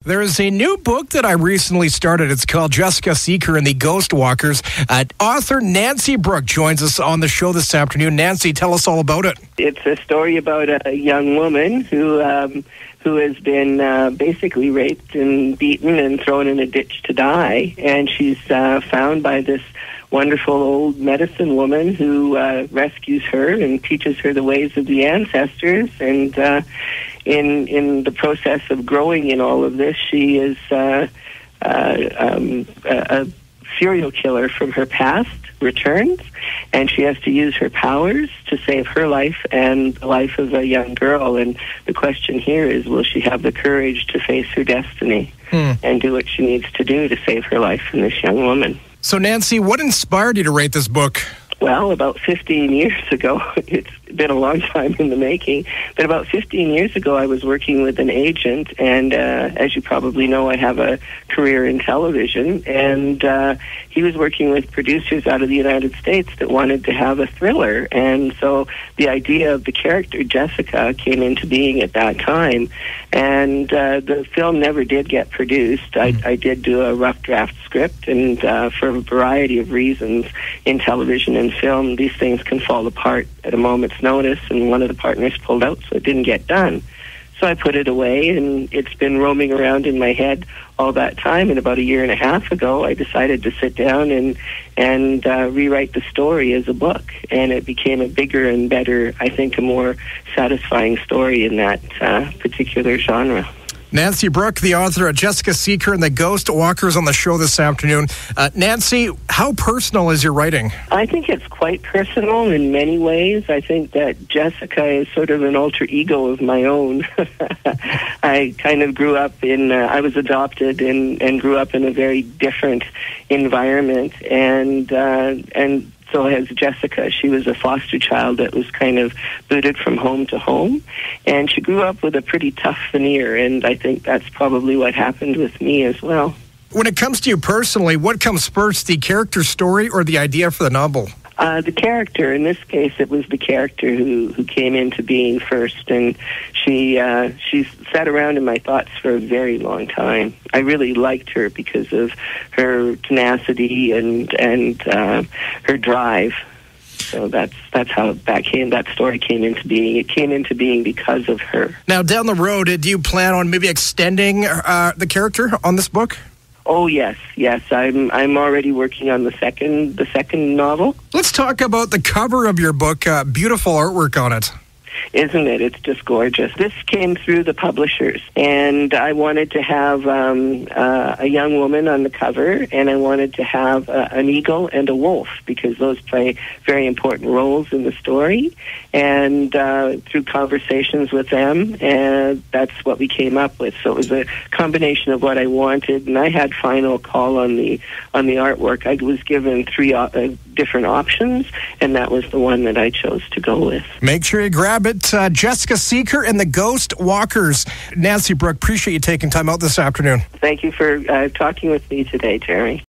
There is a new book that I recently started. It's called Jessica Seeker and the Ghost Walkers. Author Nancy Brook joins us on the show this afternoon. Nancy, tell us all about it. It's a story about a young woman who has been basically raped and beaten and thrown in a ditch to die. And she's found by this wonderful old medicine woman who rescues her and teaches her the ways of the ancestors. And in the process of growing in all of this, she is a serial killer from her past returns, and she has to use her powers to save her life and the life of a young girl. And the question here is, will she have the courage to face her destiny and do what she needs to do to save her life and this young woman? So, Nancy, what inspired you to write this book? Well, about 15 years ago, it's been a long time in the making, but about 15 years ago I was working with an agent, and as you probably know, I have a career in television, and he was working with producers out of the United States that wanted to have a thriller, and so the idea of the character Jessica came into being at that time, and the film never did get produced. I did do a rough draft script, and for a variety of reasons in television and film, these things can fall apart at a moment's notice, and one of the partners pulled out, so it didn't get done. So I put it away, and it's been roaming around in my head all that time. And about a year and a half ago, I decided to sit down and rewrite the story as a book. And it became a bigger and better, I think, a more satisfying story in that particular genre. Nancy Brook, the author of Jessica Seeker and the Ghost Walkers, on the show this afternoon. Nancy, how personal is your writing? I think it's quite personal in many ways. I think that Jessica is sort of an alter ego of my own. I kind of grew up I was adopted and grew up in a very different environment, and so as Jessica, she was a foster child that was kind of booted from home to home, and she grew up with a pretty tough veneer, and I think that's probably what happened with me as well. When it comes to you personally, what comes first, the character story or the idea for the novel? The character, in this case, it was the character who came into being first, and she sat around in my thoughts for a very long time. I really liked her because of her tenacity and her drive. So that's how that story came into being. It came into being because of her. Now, down the road, do you plan on maybe extending the character on this book? Oh, yes. I'm already working on the second novel. Let's talk about the cover of your book. Beautiful artwork on it. Isn't it? It's just gorgeous. This came through the publishers, and I wanted to have a young woman on the cover, and I wanted to have an eagle and a wolf, because those play very important roles in the story. And through conversations with them, and that's what we came up with. So it was a combination of what I wanted, and I had final call on the artwork. I was given three different options, and that was the one that I chose to go with. Make sure you grab it. Jessica Seeker and the Ghost Walkers. Nancy Brook, appreciate you taking time out this afternoon. Thank you for talking with me today, Terry.